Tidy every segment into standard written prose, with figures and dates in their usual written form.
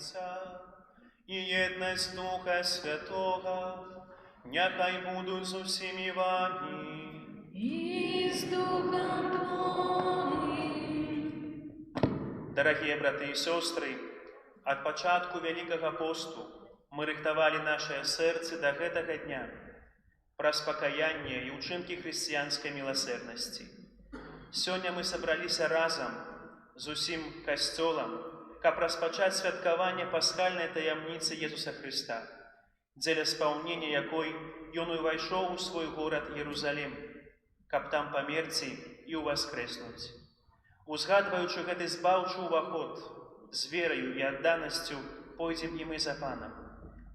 Отця і єдність Духа Святого, нехай будуть з усіми вами. И с Духом Твоим. Дорогие браты и сестры, от початку Великого посту мы рыхтовали наше сердце до этого дня про спокаяние и учинки христианской милосердности. Сегодня мы собрались разом з усім костелом, каб распачаць святкаванне пасхальнай таямніцы Езуса Христа, дзеля спаўнення якой Ён увайшоў у свой горад Иерусалим, каб там памерці і ўваскрэснуць. Узгадваючы гэты збаўчы ўваход, з вераю і адданасцю пойдзем і мы за Панам,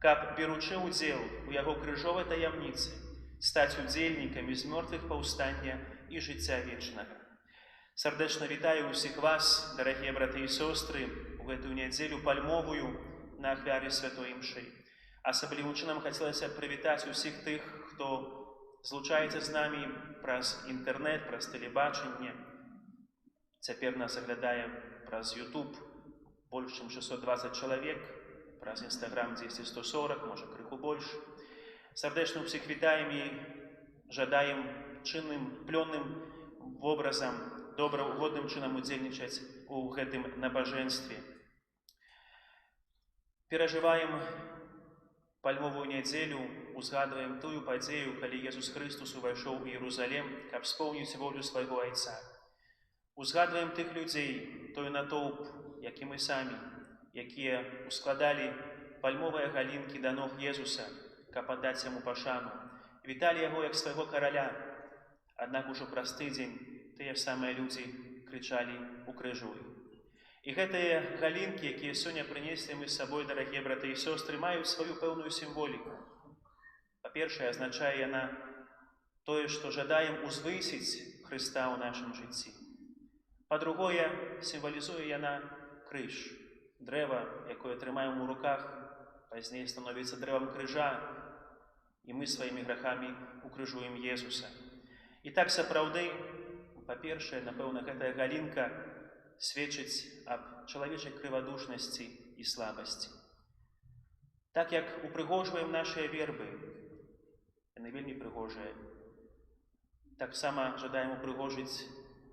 каб, беручы ўдзел у Яго крыжовай таямніцы, стаць удзельнікамі з мёртвых паўстання і жыцця вечнага. Сардэчна вітаю ўсіх вас, дарагія браты і сёстры, у гэтую нядзелю пальмовую на ахвяры святой імшы. Асаблівым чынам хацелася прывітаць усіх тых, хто злучаецца з намі праз інтэрнэт, праз тэлебачанне. Цяпер нас аглядае праз YouTube больш чым 620 чалавек, праз Instagram 240, можа крыху больш. Сардэчна ўсіх вітаем і жадаем чынным, плённым вобразам, добраўгодным чынам удзельнічаць у гэтым набажэнстве. Перажываем пальмовую нядзелю, узгадваем тую падзею, калі Езус Христос увайшоў у Иерусалим, каб споўніць волю свайго Айца. Узгадваем тых людзей, той натоўп, як і мы самі, якія ускладалі пальмовыя галінкі да ног Езуса, каб аддаць яму пашану, віталі яго як свайго караля. Аднак ужо праз тыдзень тыя самыя людзі крычалі «Укрыжуй». І гэтыя галінкі, якія сёння прынеслі мы з сабой, дарагія браты і сёстры, маюць сваю пэўную сімволіку. Па-першае, азначае яна тое, што жадаем узвысіць Хрыста ў нашым жыцці. Па-другое, сімвалізуе яна крыж, дрэва, якое трымаем у руках, пазней становіцца дрэвам крыжа, і мы сваімі грахамі укрыжуем Езуса. І так сапраўды, па-першае, напэўна, гэтая галінка сведчыць аб чалавечай крывадушнасці і слабасці. Так як упрыгожваем нашыя вербы, яны вельмі прыгожыя, таксама жадаем упрыгожыць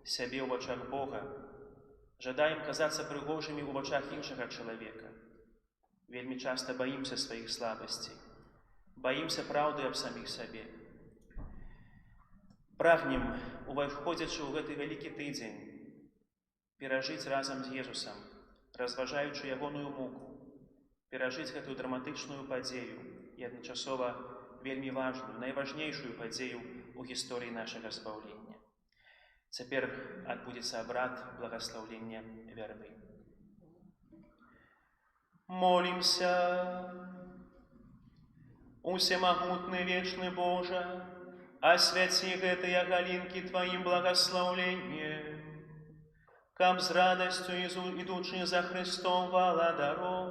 сябе ў вачах Бога, жадаем казацца прыгожымі ў вачах іншага чалавека. Вельмі часта баімся сваіх слабасцей, баімся праўды аб саміх сабе. Прагнем, уваходзячы ў гэты вялікі тыдзень, перажыць разам з Езусам, разважаючы ягоную муку, перажыць гэтую драматычную падзею і адначасова вельмі важную, найважнейшую падзею ў гісторыі нашага збаўлення. Цяпер адбудзецца абрад благаслаўлення вярбы. Молімся. Усемагутны вечны Божа, асвяці гэтыя галінкі Тваім благаслаўленнем, каб з радасцю ідучы за Христом валадаром,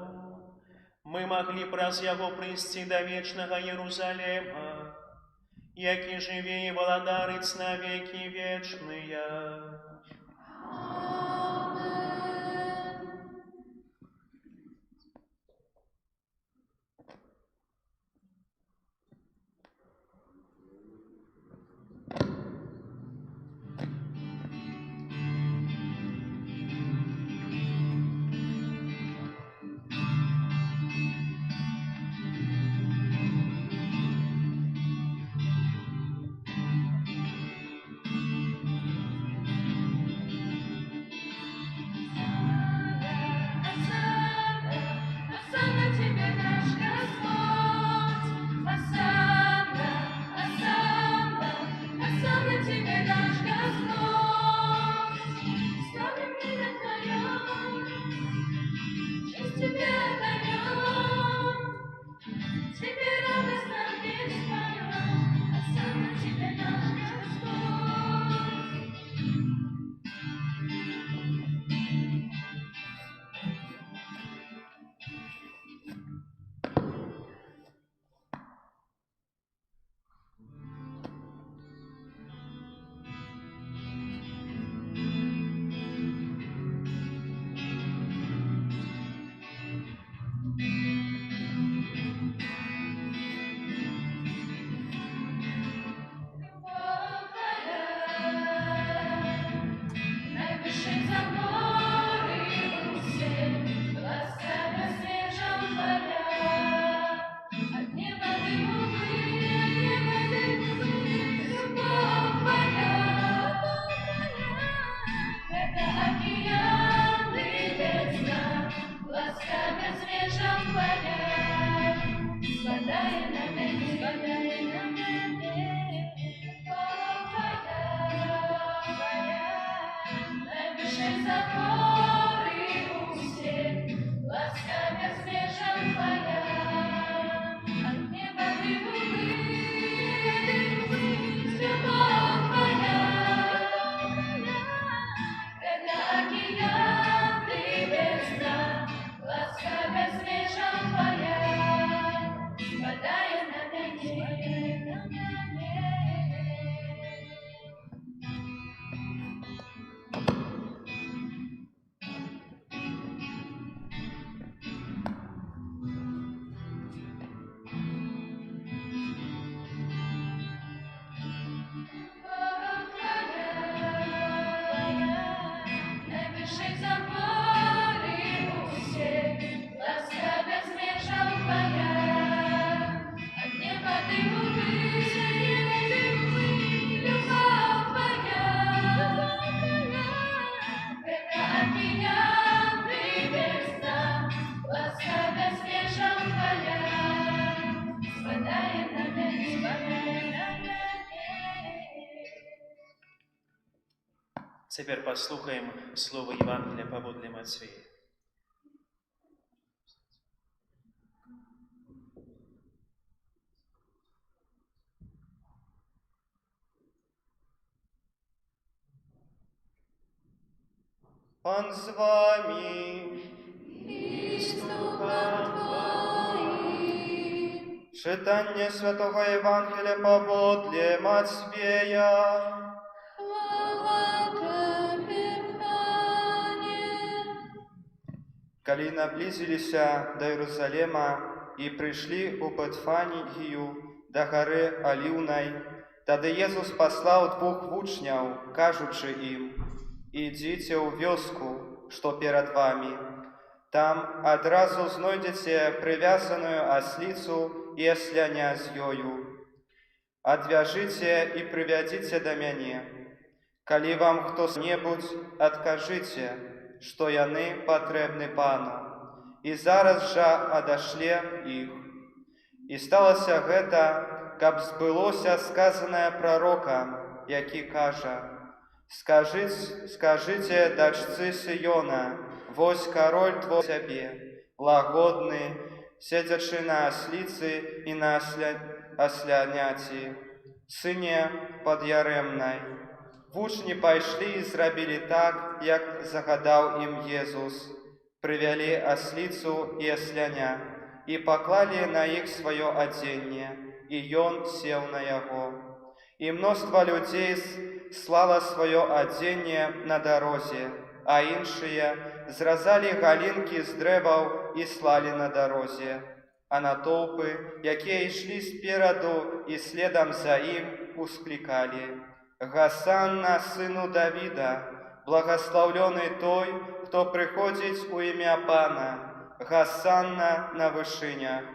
мы маглі праз Яго прыйсці да вечнага Иерусалема, які жыве і валадарыць на векі вечныя. Цяпер паслухаем слово Евангелия паводле Мацфея. Пан з вами. І з Духом Твоїм. Читання Святого Євангелія паводле Матвея. Хвала Тебе, Пане. Калі наблизіліся да Єрусалема і прыйшлі ў Патфанію да гары Аліўнай, тады Езус паслаў 2 вучняў, кажучы ім: «Ідзіце ў вёску, што перад вамі. Там адразу знойдзеце прывязаную асліцу і асляня з ёю. Адвяжыце і прывядзіце да мяне. Калі вам хто-небудзь, адкажыце, што яны патрэбны пану, і зараз жа адашле іх». І сталася гэта, каб збылося сказанае прарокам, які кажа: «Скажыце дачцы Сыёна, вось кароль твой сябе, лагодны, седзячы на асліцы і на асляняці, сыне пад'ярэмнай». Вучні пайшлі і зрабілі так, як загадаў ім Езус. Прывялі асліцу і асляня, і паклалі на іх сваё адзенне, і ён сеў на яго. І мноства людзей слала сваё адзенне на дарозе, а іншыя зразалі галінкі з дрэваў і слалі на дарозе. А натоўпы, якія ішлі спераду і следам за ім, усклікалі: «Гасанна сыну Давіда, благаслаўлёны той, хто прыходзіць у імя Пана, Гасанна на вышынях».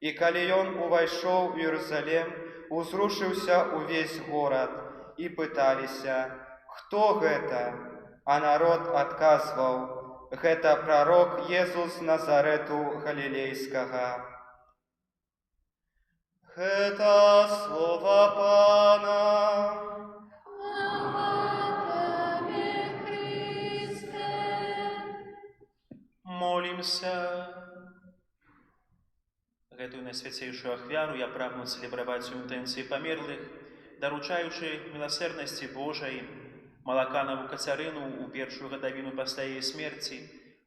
І калі ён увайшоў у Єрусалем, узрушыўся увесь горад, і пыталіся: «Хто гэта?» А народ адказваў: «Гэта прарок Езус з Назарету Галілейскага». Гэта слова Пана. Хвала Тебе, Христе. Молимся. Гэтую найсвяцейшую ахвяру я прагну цэлебраваць у інтэнцыі памерлых, даручаючы міласэрнасці Божай, Малаканаву Кацярыну у першую гадавіну пасля яе смерці,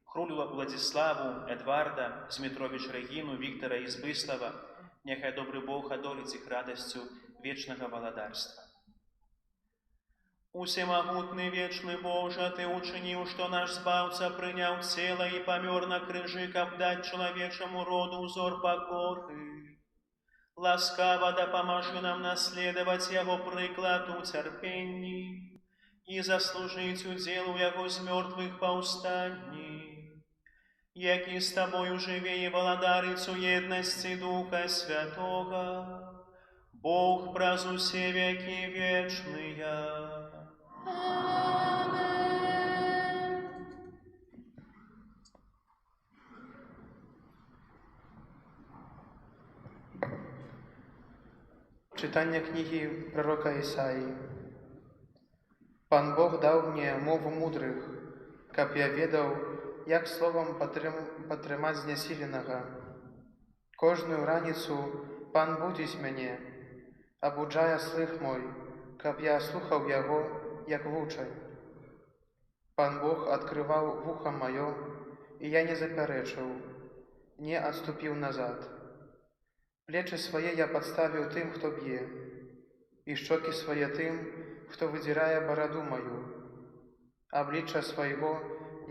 Хрулю Владзіславу, Эдварда, Змітровіч Рэгіну, Віктара і Збыслава, няхай добры Бог адоліць іх радасцю вечнага валадарства. Усемагутны вечны Божа, Ты учыніў, што наш Збаўца прыняў цела і памёр на крыжы, каб даць чалавечаму роду ўзор пакоры. Ласкава дапамажы нам наследаваць яго прыклад у цярпенні і заслужыць удзел у яго з мёртвых паўстанні, які з Табою жыве і валадарыць у еднасці Духа Святога, Бог праз усе векі вечныя. Amen. Читання книги пророка Ісаї. Пан Бог дав мне мову мудрых, каб я ведаў, як словом падтрымаць знясіленага. Кожную раніцу Пан будзіць мяне, абуджае слых мой, каб я слухаў яго, як вучань. Пан Бог адкрываў вуха маё, і я не запярэчыў, не адступіў назад. Плечы свае я падставіў тым, хто б'е, і шчокі свае тым, хто выдзірае бараду маю. Аблічча свайго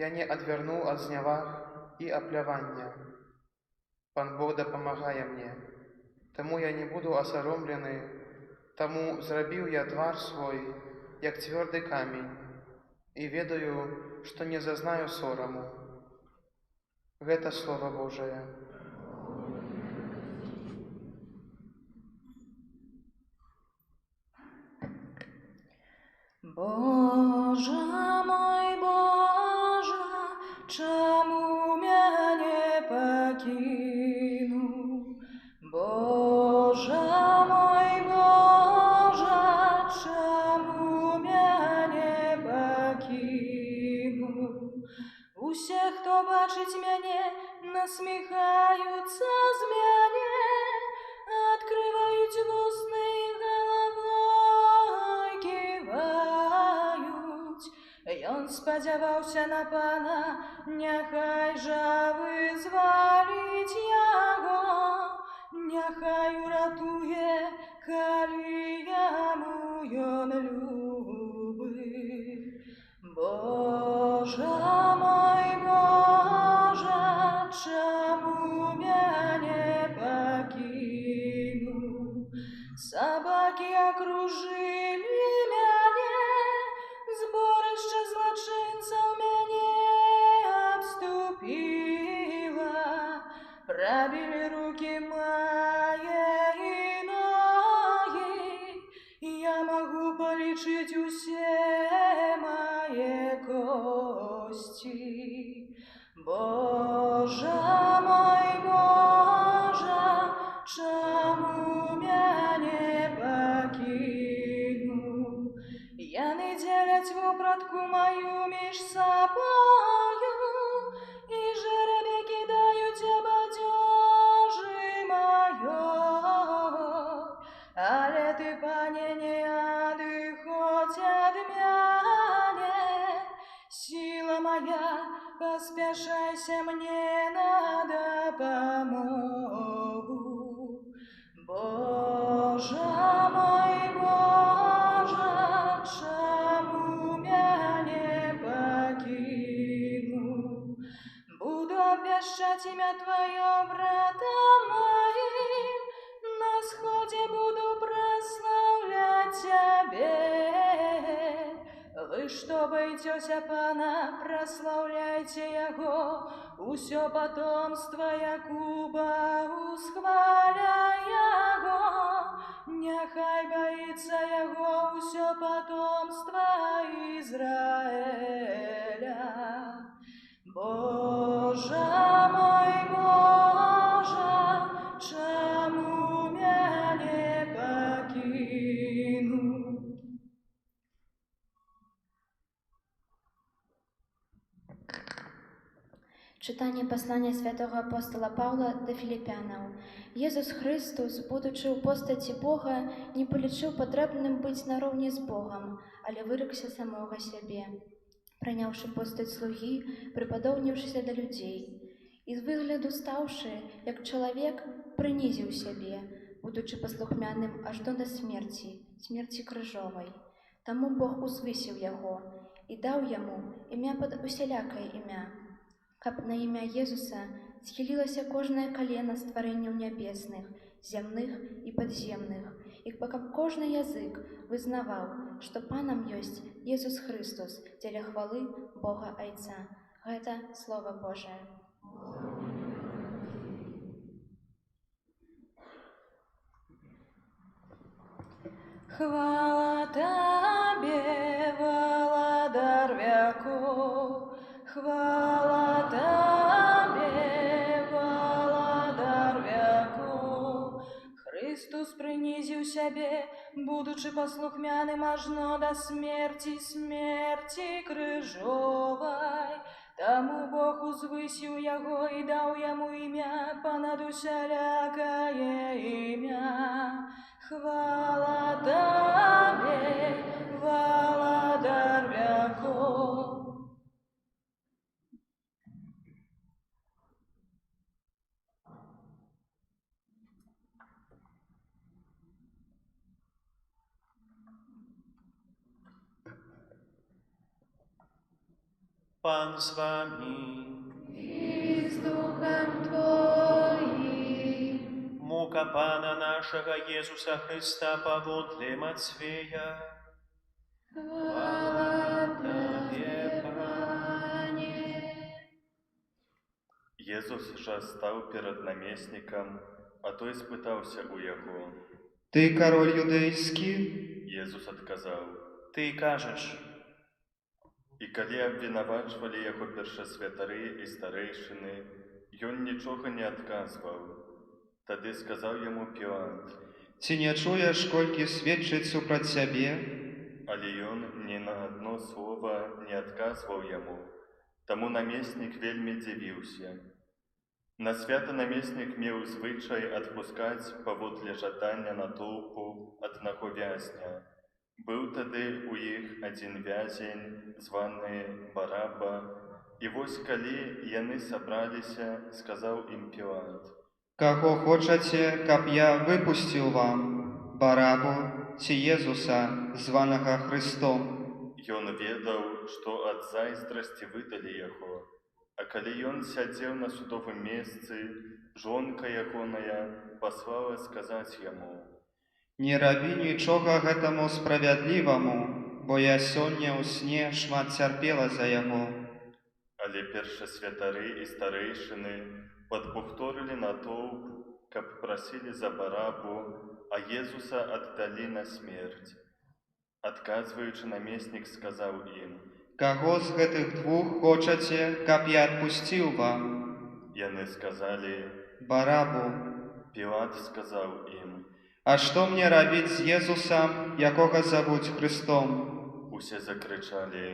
я не адвярнуў ад зняваг і аплявання. Пан Бог дапамагае мне, таму я не буду асаромлены, таму зрабіў я твар свой, як цвёрды камень, і ведаю, што не зазнаю сораму. Гэта Слова Божае. Боже мой, Боже, чаму мяне пакінуў? Боже мой, Боже, чаму мяне пакінуў? насміхаюцца з мяне, адкрываюць вусны і галавой ківаюць. Ён спадзяваўся на пана, няхай жа вызваліць яго, няхай уратуе, калі яму ён любы. Божа мой, Божа, чаму мяне пакінуў? Сабакі акружылі мяне, зборышча злачынцаў мяне абступіла, прабілі рукі мае і ногі, я магу палічыць усе мае косці. Божа мой, Божа, чаму мяне пакінуў? Яны дзеляць вопратку маю між сабою, і жэрабе кідаюць аб адзежы маёй. Але ты, пане, не адыходзь ад мяне, сила моя, паспяшайся мне на дапамогу. Божа мой, Божа, чаму мяне пакінуў? Буду абвяшчаць імя Тваё братам маім, на сходзе буду праслаўляць Цябе. Вы што баіцёся пана, праслаўляйце яго, усё патомства Якуба усхваляй яго, няхай баіцца яго усё патомства Ізраэля. Божа мой, Божа, чаму мяне пакінуў? Читание послания святого апостола Павла до Филиппянаў. Езус Христос, будучи у постаці Бога, не полічыў патрэбным быць нароўні з Богом, але выракся самога сябе, прыняўшы постаць слугі, прыпадобніўшыся да людзей. І з выгляду стаўшы, як чалавек, прынізіў сябе, будучи паслухмяным аж до смерці, смерці крыжовай. Таму Бог узвысіў яго і даў яму імя пад усялякае імя, каб на імя Езуса схілілася кожнае калена стварэнняў нябесных, зямных і падземных, і каб кожны язык вызнаваў, што Панам ёсць Езус Христос дзеля хвалы Бога Айца. Гэта Слова Божае. Хвала Табе, валадар вяков, хвала Табе, валадар вяков. Христос прынізіў сябе, будучи паслухмяным ажно да смерці, смерці крыжовай. Таму Бог узвысіў яго і даў яму імя панад усялякае імя. Хвала Табе, валадар вяков. Пан з вами. І з Духом Твоим. Мука Пана нашего Иисуса Христа паводле Матвея. Хвала Тебе, Пане. Езус жа стаў перад намеснікам, а той спытаўся ў яго. Ты король юдэйскі? Езус адказаў. Ты кажаш. І калі абвінавачвалі яго першасвятары і старэйшыны, ён нічога не адказваў. Тады сказаў яму Пілат. Ці не чуеш, колькі сведчыць супраць цябе? Але ён ні на адно слова не адказваў яму. Таму намеснік вельмі дзівіўся. На свята намеснік меў звычай адпускаць паводле жадання натоўпу аднаго вязня. Быў тады ў іх адзін вязень, званы Бараба, і вось калі яны сабраліся, сказаў ім Пілат: Каго хочаце, каб я выпусціў вам? Барабу ці Езуса, званага Христом? Ён ведаў, што ад зайздрасці выдалі яго. А калі ён сядзеў на судовым месцы, жонка ягоная паслала сказаць яму: Не рабі нічога гэтаму справядліваму, бо я сёння ў сне шмат цярпела за яго. Але першасвятары і старэйшыны падбухторылі натоўп, каб прасілі за Барабу, а Езуса аддалі на смерць. Адказваючы, намеснік сказаў ім: Каго з гэтых двух хочаце, каб я адпусціў вам? Яны сказалі: Барабу. Пілат сказаў ім: А што мне рабіць з Езусам, якога завуць Христом? Усе закрычалі.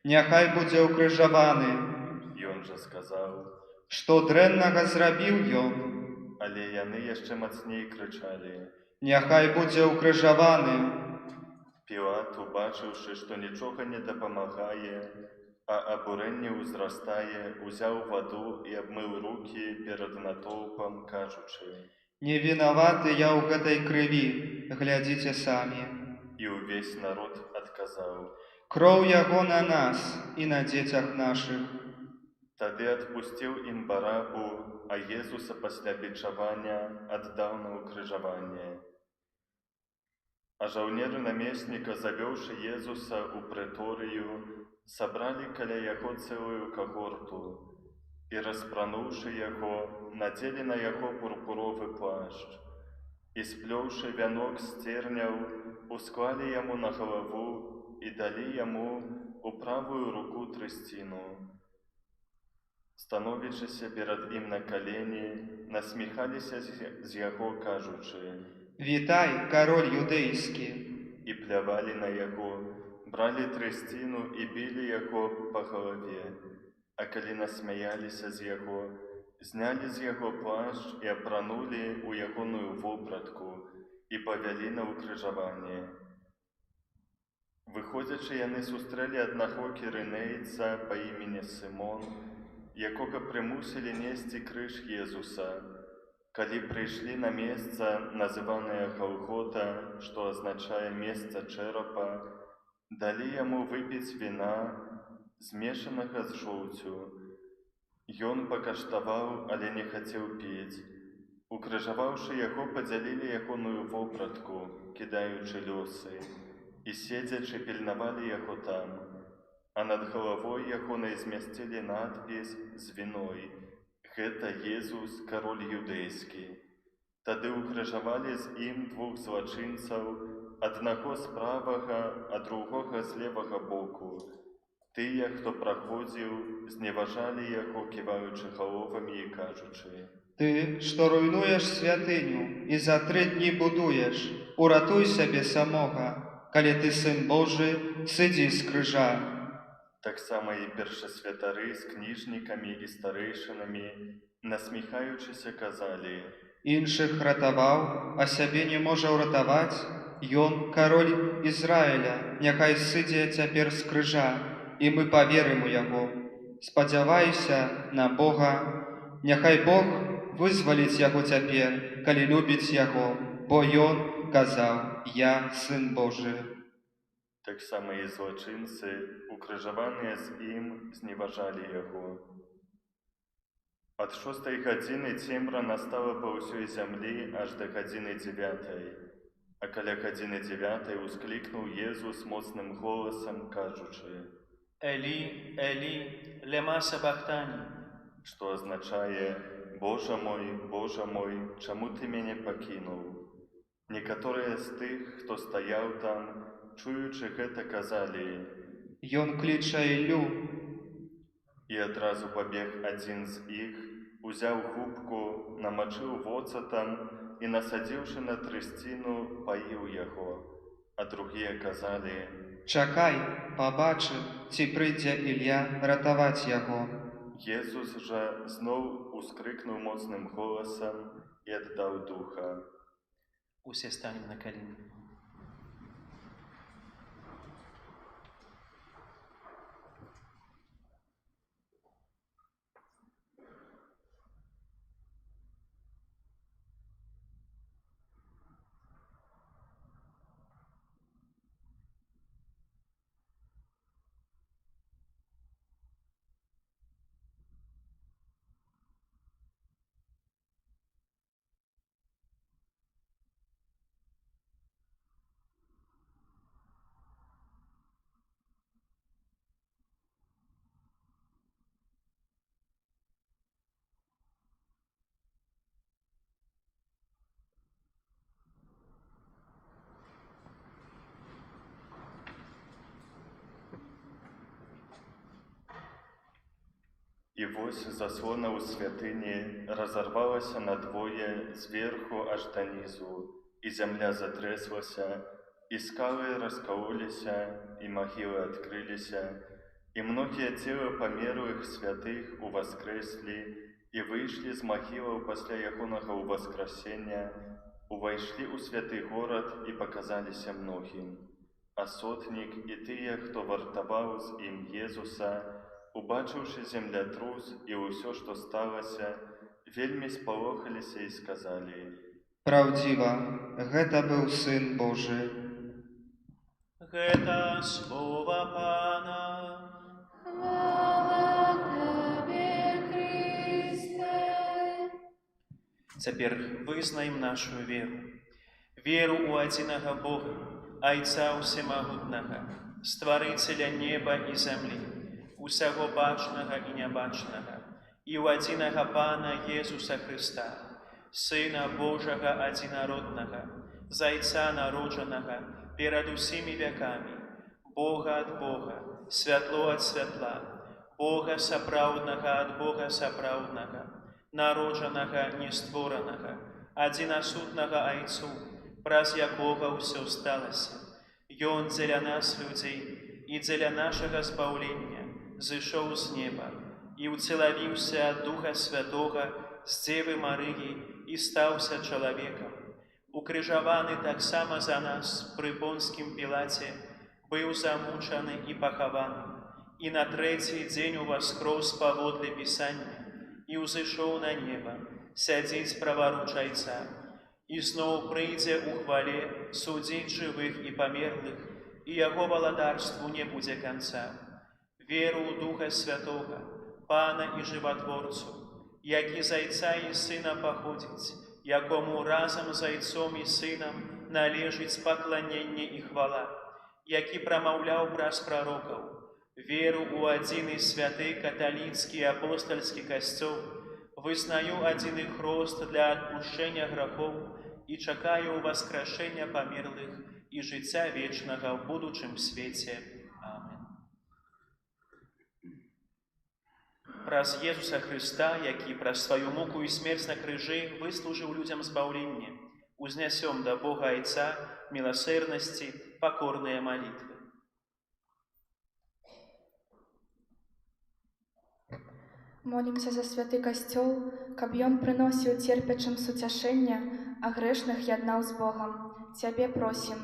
Няхай будзе ўкрыжаваны. Ён жа сказаў: Што дрэннага зрабіў ён? Але яны яшчэ мацней крычалі. Няхай будзе ўкрыжаваны. Пілат, убачыўшы, што нічога не дапамагае, а абурэнне ўзрастае, узяў ваду і абмыў рукі перад натоўпам, кажучы: Не вінаваты я ў гэтай крыві, глядзіце самі. І ўвесь народ адказаў: Кроў яго на нас і на дзецях нашых. Тады адпусціў ім Барабу, а Езуса пасля бичавання аддаў на ўкрыжаванне. А жаўнеры намесніка, завёўшы Езуса ў прэторыю, сабралі каля яго цэлую кагорту і, распрануўшы яго, надзелі на яго пурпуровы плашч і, сплёўшы вянок з церняў, усклалі яму на галаву і далі яму у правую руку трысціну. Становячыся перад ім на калені, насміхаліся з яго, кажучы: Вітай, кароль юдэйскі. І плявалі на яго, бралі трысціну і білі яго па галаве. А калі насмяяліся з яго, знялі з яго плашч і апранулі ў ягоную вопратку і павялі на ўкрыжаванне. Выходзячы, яны сустрэлі аднаго кірынейца па імені Сымон, якога прымусілі несці крыж Езуса. Калі прыйшлі на месца, называнае Галгота, што азначае месца чэрапа, далі яму выпіць віна, змешанага з жоўцю. Ён пакаштаваў, але не хацеў піць. Укрыжаваўшы яго, падзялілі ягоную вопратку, кідаючы лёсы, і седзячы пільнавалі яго там. А над галавой ягонай змясцілі надпіс з віной: «Гэта Езус, кароль юдэйскі». Тады ўкрыжавалі з ім двух злачынцаў, аднаго з правага, а другога з левага боку. Тыя, хто праходзіў, зневажалі яго, ківаючы галовамі і кажучы: Ты, што руйнуеш святыню і за 3 дні будуеш, уратуй сябе самога, калі ты сын Божы, сыдзі з крыжа. Таксама і першасвятары з кніжнікамі і старэйшынамі, насміхаючыся, казалі: Іншых ратаваў, а сябе не можа ўратаваць. Ён, кароль Ізраіля, няхай сыдзе цяпер з крыжа, і мы паверым у яго. Спадзявайся на Бога. Няхай Бог вызваліць яго цяпер, калі любіць яго, бо ён казаў: «Я сын Божы». Таксама і злачынцы, укрыжаваныя з ім, зневажалі яго. Ад 6 гадзіны цемра настала па ўсёй зямлі аж да гадзіны 9. А каля гадзіны 9 усклікнуў Езус моцным голасам, кажучы: Элі, Элі, лема сабахтані, што азначае: Божа мой, чаму ты мяне пакінуў? Некаторыя з тых, хто стаяў там, чуючы гэта, казалі: Ён кліча Іллю. І адразу пабег адзін з іх, узяў хупку, намачыў воцатам і, насадзіўшы на трысціну, паіў яго. А другія казалі: Чакай, пабачым, ці прыйдзе Ілля ратаваць яго. Jezus же знов ускрикнув моцним голосом і віддав духа. Усе станем на колени. І вось заслона ў святыні разарвалася надвое зверху аж да нізу, і зямля затрэслася, і скалы раскалоліся, і магілы адкрыліся, і многія целы памерлых святых уваскрэслі і выйшлі з магілаў пасля ягонага ўваскрасення, увайшлі ў святы горад і паказаліся многім. А сотнік і тыя, хто вартаваў з ім Езуса, убачыўшы землятрус і ўсё, што сталася, вельмі спалохаліся і сказалі: Праўдзіва, гэта быў Сын Божы. Гэта слова Пана. Хвала Табе, Христе. Цяпер вызнаем нашу веру. Веру ў адзінага Бога, Айца Усемагутнага, Стварыцеля неба і зямлі, усяго бачнага і нябачнага, і ў адзінага Пана Езуса Хрыста, Сына Божага адзінароднага, Зайца народжанага перад усімі вякамі, Бога ад Бога, святло ад святла, Бога сапраўднага ад Бога сапраўднага, народжанага нестворанага, адзінасутнага Айцу, праз якога ўсё сталася. Ён дзеля нас, людзей, і дзеля нашага збаўлення зышоў з неба і ўцелавіўся ад Духа Святога з Дзевы Марыі і стаўся чалавекам. Укрыжаваны таксама за нас пры Понскім Пілаце, быў замучаны і пахаваны, і на трэці дзень уваскрос паводле Пісання і ўзышоў на неба, сядзіць праваруч Айца, і зноў прыйдзе ў хвале судзіць жывых і памерлых, і яго валадарству не будзе канца. Веру ў Духа Святога, Пана і Жыватворцу, які з Айца і Сына паходзіць, якому разам з Айцом і Сынам належыць пакланенне і хвала, які прамаўляў праз прарокаў, веру ў адзіны святы каталіцкі і апостальскі касцёл, вызнаю адзіны хрост для адпушчэння грахоў і чакаю ўваскрашэння памерлых і жыцця вечнага ў будучым свеце. Амен. Праз Езуса Хрыста, які праз сваю муку і смерць на крыжы выслужыў людзям збаўленне, узнясём да Бога Айца міласэрнасці пакорныя малітвы. Молімся за святы касцёл, каб ён прыносіў церпячым суцяшэння, а грэшных яднаў з Богам. Цябе просім.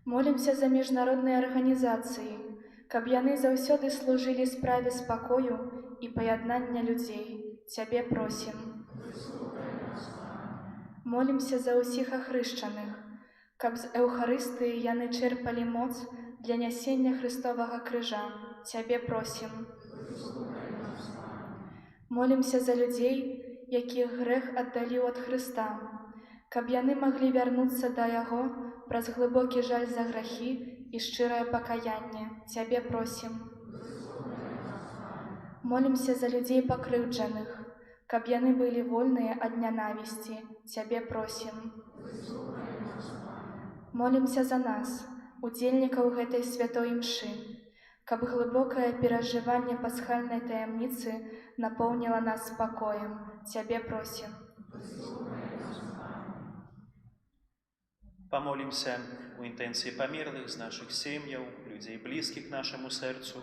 Молімся за міжнародныя арганізацыі, каб яны заўсёды служылі справе спакою і паяднання людзей. Цябе просім. Молімся за ўсіх ахрышчаных, каб з Эўхарыстыі яны чэрпалі моц для нясення Хрыстовага крыжа. Цябе просім. Молімся за людзей, якіх грэх аддаліў ад Хрыста, каб яны маглі вярнуцца да Яго праз глыбокі жаль за грахі і шчырае пакаянне. Цябе просім. Молімся за людзей пакрыўджаных, каб яны былі вольныя ад нянавісці. Цябе просім. Молімся за нас, удзельнікаў гэтай святой імшы, каб глыбокае перажыванне пасхальнай таямніцы напоўніла нас спакоем. Цябе просім. Помолимся у интенции померлых з наших сем'яў, людей близких нашему сердцу,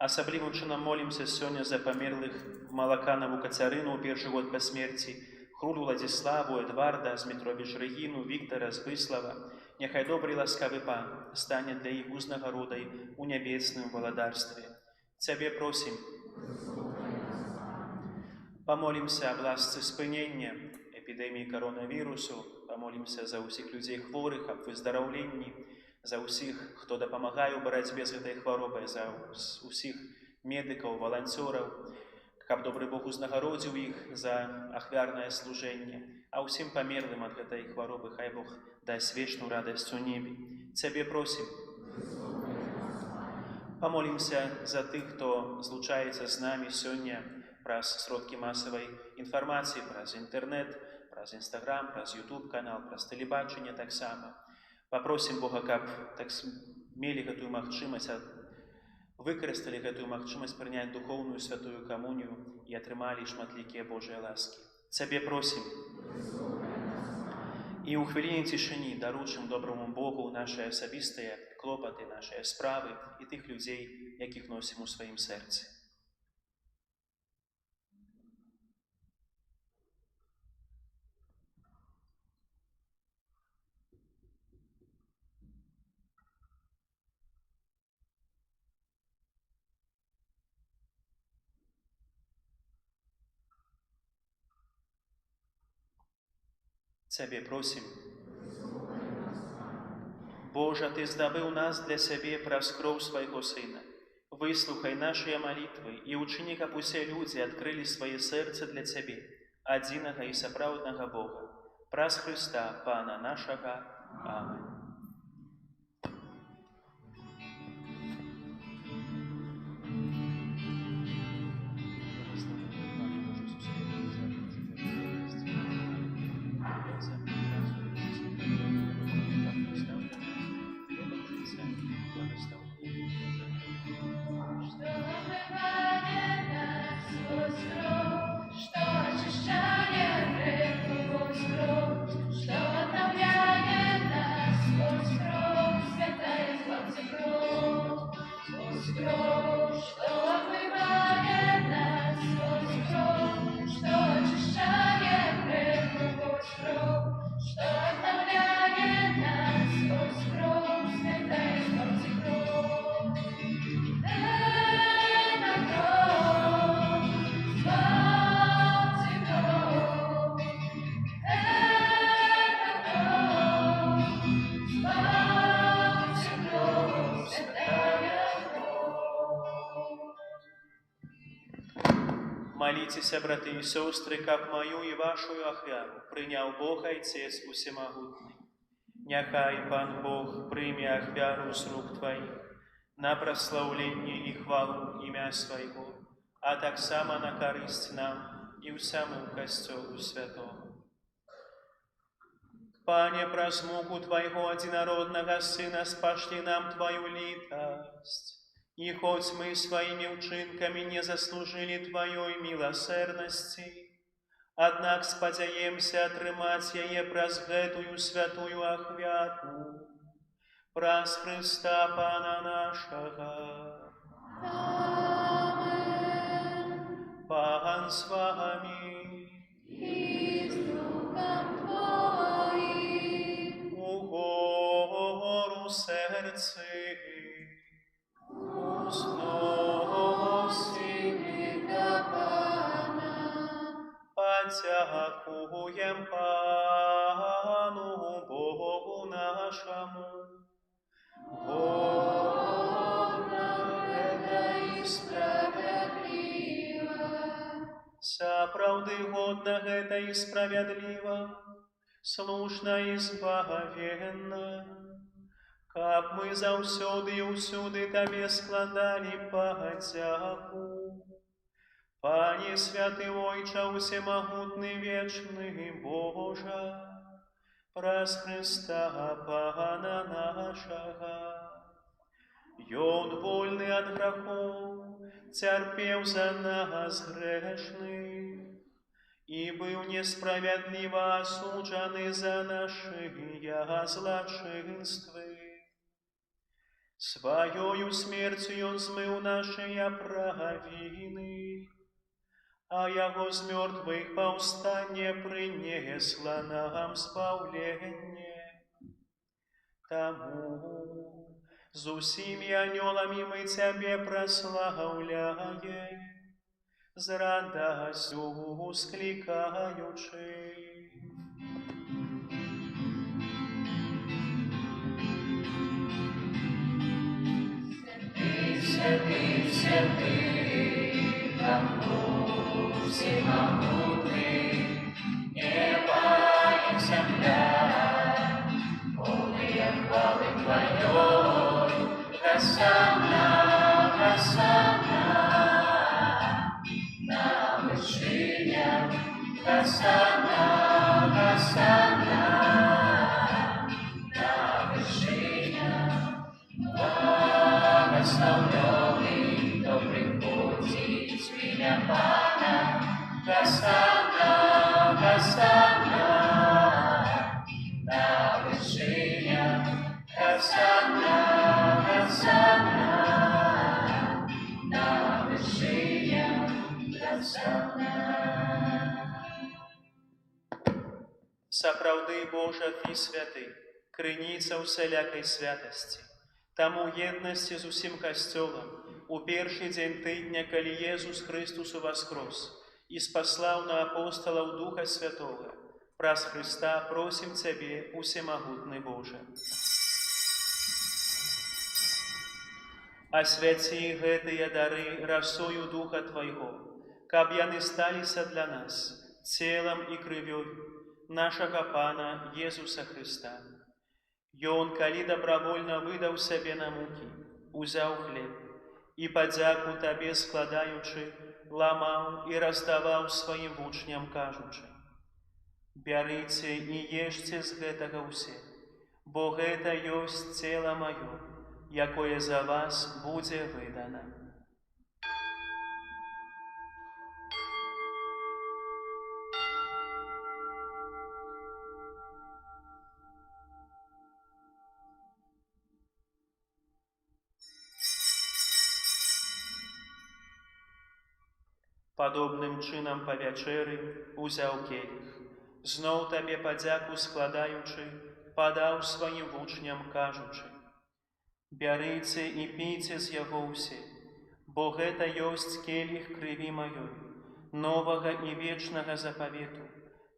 Асаблівым чынам молімся сёння за памерлых Малаканаву Кацярыну ў першы год па смерці, Хрулю Владзіславу, Эдварда, Змітровіч Рэгіну, Віктара, Збыслава. Няхай добры і ласкавы Пан стане для іх узнагародай у нябесным валадарстве. Цябе просім. Памолімся аб ласцы спынення эпідэміі каронавірусу, памолімся за ўсіх людзей хворых, аб выздараўленні, за ўсіх, хто дапамагае ў барацьбе з гэтай хваробай, за ўсіх медыкаў, валанцёраў, каб добры Бог узнагародзіў іх за ахвярнае служэнне, а ўсім памерлым ад гэтай хваробы хай Бог дасць вечную радасць у небе. Цябе просім. Памолімся за тых, хто злучаецца з намі сёння праз сродкі масавай інфармацыі, праз інтэрнэт, праз Інстаграм, праз Ютуб-канал, праз тэлебачанне таксама. Папросім Бога, каб мелі гэтую магчымасць, выкарысталі гэтую магчымасць прыняць духоўную святую камунію і атрымалі шматлікія Божыя ласкі. Цябе просім. І ў хвіліне цішыні даручым добраму Богу нашыя асабістыя клопаты, нашыя справы і тых людзей, якіх носім у сваім сэрцы. Цябе просім. Божа, Ты здабыў нас для сябе праз кроў свайго Сына. Выслухай нашыя малітвы і ўчыні, каб усе людзі адкрылі свае сэрцы для Цябе, адзінага і сапраўднага Бога, праз Хрыста, Пана нашага. Амén. Моліцеся, браты і сёстры, каб маю і вашую ахвяру прыняў Бог Айцец Усемагутны. Няхай Пан Бог прыме ахвяру з рук Тваіх на праслаўленне і хвалу імя Свайго, а таксама на карысць нам і ўсяму Касцёлу Святому. Пане, праз муку Твайго адзінароднага Сына спашлі нам Тваю літасць. І хоць мы сваімі ўчынкамі не заслужылі Тваёй міласэрнасці, аднак спадзяемся атрымаць яе праз гэтую святую ахвяру, праз Хрыста Пана нашага. Amen. Пан з вами. И с Духом Твоим. Угору сердце. Узносим до Пана. Подякуем Пану Богу нашему. Годно это и справедливо. Сапраўды годна гэта і справядліва, слушна і збагавенна, каб мы заўсёды і ўсюды Табе складалі падзяку. Пане святы Ойча, усемагутны вечны Божа, праз Хрыста Пана нашага. Ён вольны ад грахоў, цярпеў за нас грэшных і быў несправядліва асуджаны за нашыя злачынствы. Своёю смертью Он змыў нашыя правины, а Яго з мёртвых паўстанне прынесла нам спаўленне. Таму з усімі анёламі мы Цябе праслаўляем, з радасцю усклікаючы. Сапраўды, Божа, Ты святы, крыніца ўсялякай святасці. Таму єднасці з усім касцёлам у першы дзень тыдня, калі Езус Христус уваскрос і спаслаў на апосталаў Духа Святога, праз Христа просім Цябе, усемагутны Божа. Асвяці гэтыя дары расою Духа Твайго, каб яны сталіся для нас целам і крывёй нашага Пана Езуса Христа. Ён, калі добровольно выдаў сябе на мукі, узяў хлеб і падзяку Табе складаючы, ламаў і раздаваў сваім вучням, кажучы: «Бярыце і ешце з гэтага ўсе, бо гэта ёсць цела маё, якое за вас будзе выдана». Падобным чынам па вячэры узяў келіх, зноў Табе падзяку складаючы, падаў сваім вучням, кажучы: «Бярыце і піце з яго ўсе, бо гэта ёсць келіх крыві маёй, новага і вечнага запавету,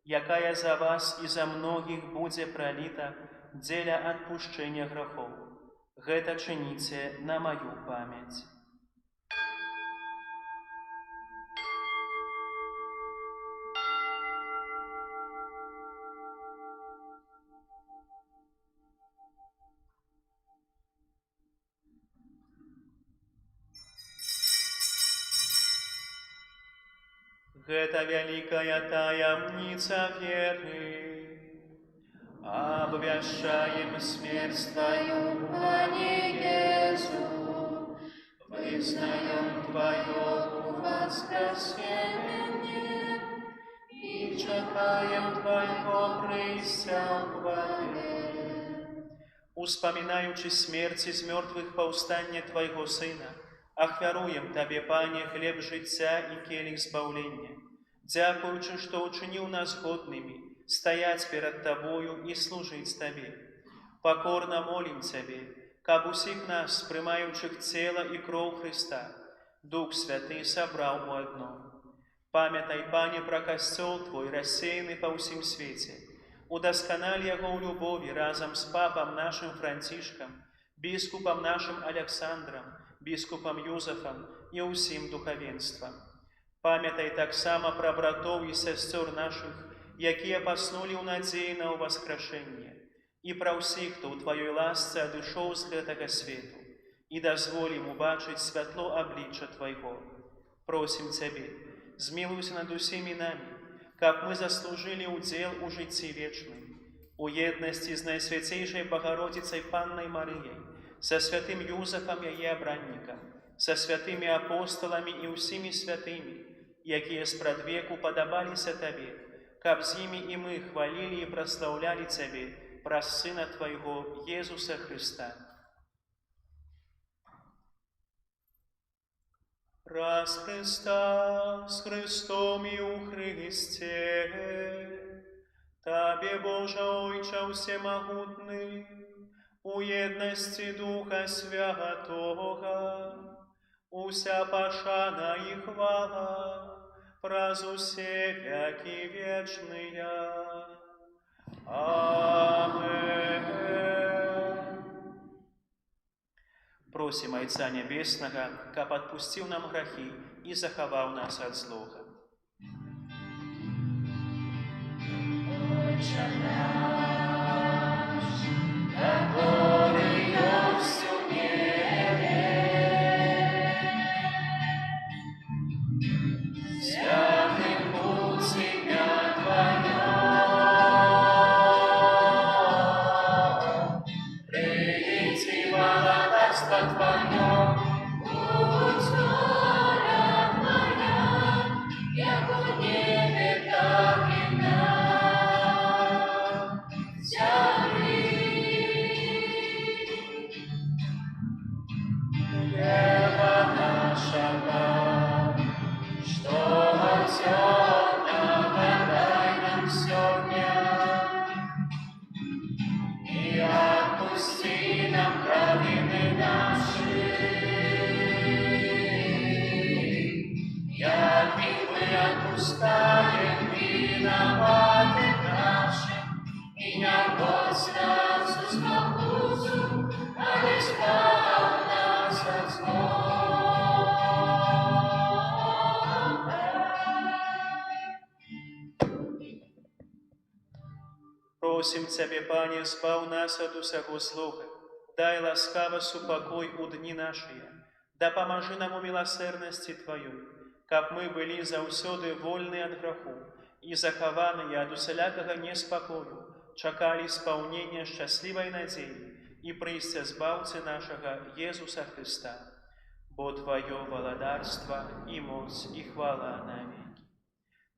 якая за вас і за многіх будзе праліта дзеля адпушчэння грахоў. Гэта чыніце на маю памяць». Гэта вялікая таямніца веры. Абвяшчаем смерць Твою, Пане Езу, вызнаем Твоё воскресенье и чакаем Твоего прыйсця ў хвале. Успамінаючы смерці з мёртвых паўстанне Твайго Сына, ахвяруем Табе, Пане, хлеб жыцця і келіх збаўлення, дзякуючы, што ўчыніў нас годнымі стаяць перад Табою і служыць Табе. Пакорна молім Цябе, каб усіх нас, прымаючых цела і кроў Христа, Дух Святы сабраў у адно. Памятай, Пане, пра касцёл Твой, рассеяны па ўсім свеце. Удасканаль яго ў любові разам з папам нашым Францішкам, біскупам нашым Александрам, біскупам Юзафам і ўсім духавенствам. Памятай таксама пра братоў і сясцёр нашых, якія паснулі ў надзеі на ўваскрашэнне, і пра ўсіх, хто ў Тваёй ласцы адышоў з гэтага свету, і дазволім убачыць святло аблічча Твайго. Просім Цябе, змілуйся над усімі намі, каб мы заслужылі ўдзел у жыцці вечным, у еднасці з Найсвяцейшай Багародзіцай Паннай Марыяй, са святым Юзафам яе абраннікам, са святымі апосталамі і ўсімі святымі, якія спрадвеку падабаліся Табе, каб з імі і мы хвалілі і праслаўлялі Цябе праз Сына Твайго Езуса Христа. Раз Христа с Христом і у Христе, Табе, Боже Ойче всемогутний, у єдності Духа Святого, уся пошана і хвала, праз усе веки вечные. Амен. Просим Отца Небесного, каб отпустил нам грехи и заховал нас от злого. Отче наш, который всю небе, святым будь имя Твое, приди владарство Твое, будь воля Твоя, яко в небе, так и на земле. Хлеба нашего, что темного дай нам сегодня, и отпусти нам провины наши, як и мы отпускаем виноватым нашим, и не вводь нас в искушение, но избавь нас от злого. Просим Тебе, Пане, збав нас от усього злого, дай ласкаво супокой у дни наши, да поможи нам у милосердности Твоей, каб мы были заусёды вольны от греху и захованные от усялякого неспокою, чакали исполнения счастливой надеи и прийстя Збавцы нашего Иисуса Христа, бо Твое владарство и мощь и хвала навеки.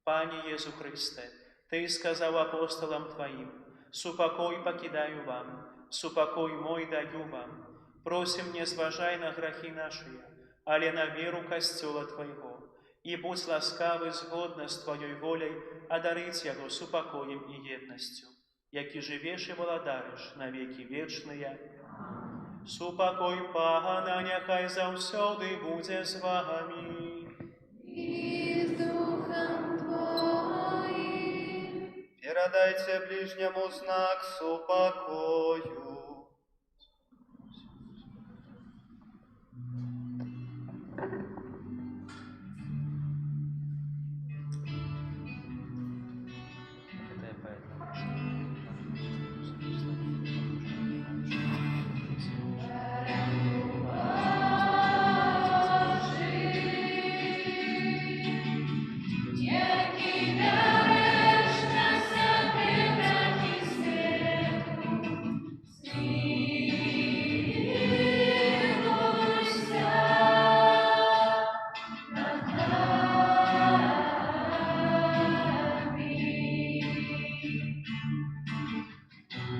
Пане Иисус Христе, Ты сказал апостолам Твоим: «Супокой покидаю вам, супокой мой даю вам». Просим, не зважай на грехи наши, але на веру костела Твоего, и будь ласкавый згодно с Твоей волей одарить его супокоем и едностью, яки живешь и владариш на веки вечные. Супокой Пана, нехай завсёды буде з вами. И с Духом Твоим. Передайте ближнему знак супокою. Яки береш на себе грехи свету, смилуйся над нами.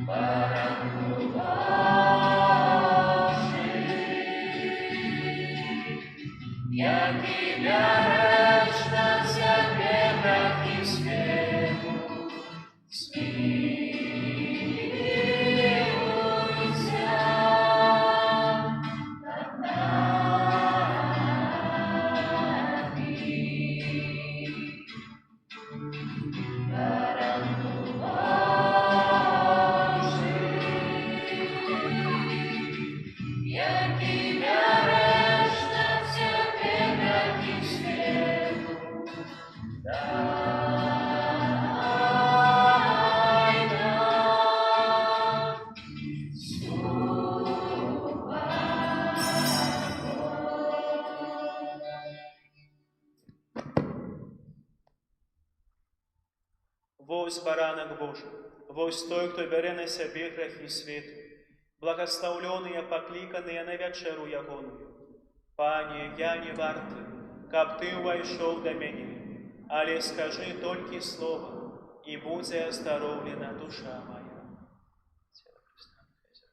Барану Божий, яки береш на себе грехи свету, смилуйся над нами. Барану Божий, яки береш на себе грехи свету, дай нам Вось баранок Божий, вось той, кто бере на себе грехи свету, благословленные, покликанные на вечеру ягоную. Пане, я не варты, каб Ты увайшов до меня, але скажи только слово, и буде оздоровлена душа моя. Тело Христа, нехай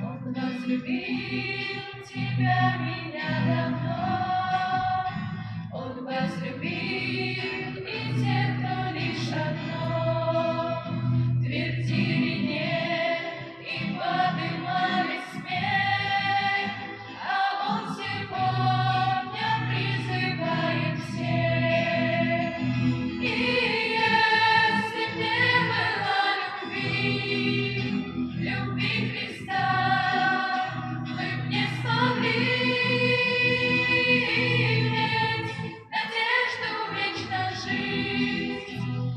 Он возлюбил тебя, меня давно. Он возлюбил и тех, кто лишь одно твердили нет и подымали смех, а Он сегодня призывает всех. И если б не было любви Христа, мы б не смогли иметь надежду вечно жить.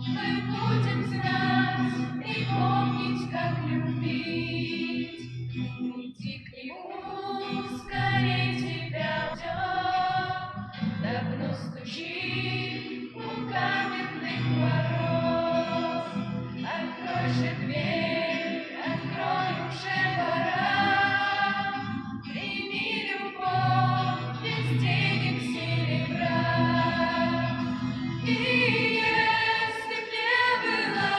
Мы будем знать и помнить, как любить. Иди к Нему, скорей тебя ждет, давно стучит у каменных ворот. Открой же дверь, открой, уже пора. Прими любовь без денег, серебра. И если б не было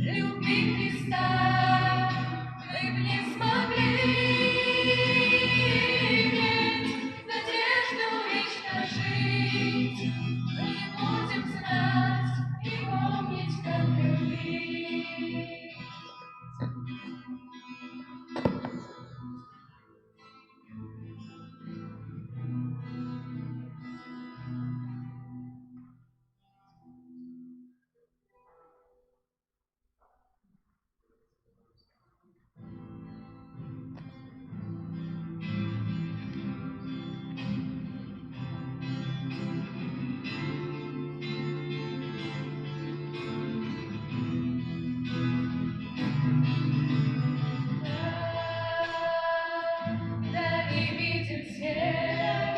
любви Христа, мы б не смогли иметь надежду вечно жить. Мы будем знать и помнить, как любить. Вдали видим свет,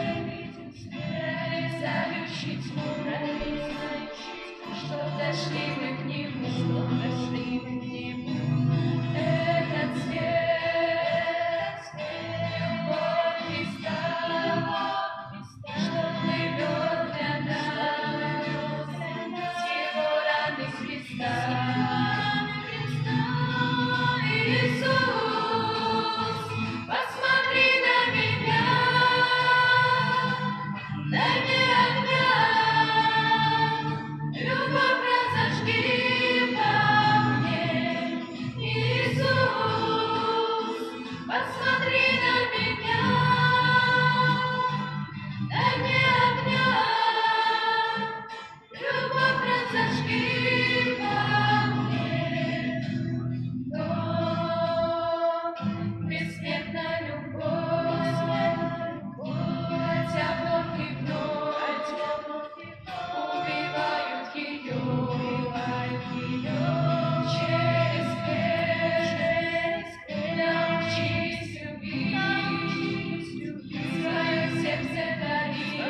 зовущий тьму, что дошли мы к Нему, Этот свет, любовь Христа, что плывет для нас, Его раны Христа. Иисус, посмотри на меня, дай мне огня, любовь разожги во мне. Иисус, посмотри на меня, дай мне огня, любовь разожги во мне. Бессмертная любовь, хотя вновь и вновь убивают ее через крест. Научись любить, свое сердце дарить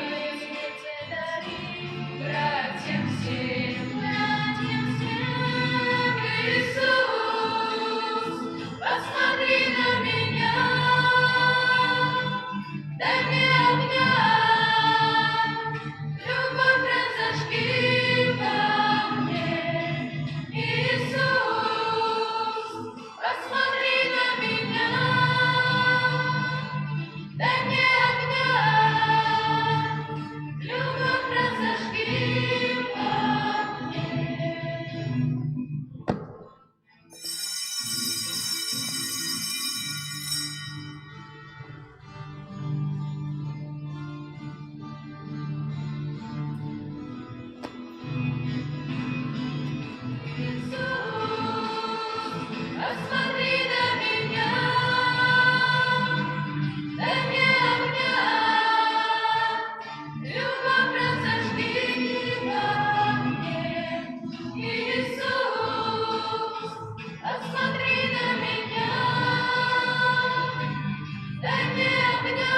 братьям всем. Иисус, посмотри на меня, дай мне огня, любовь разожги во мне. Иисус, посмотри на меня, дай мне огня, любовь разожги во мне. Посмотри на меня, дай мне огня, любовь разожги во мне. Иисус, посмотри на меня, дай мне огня,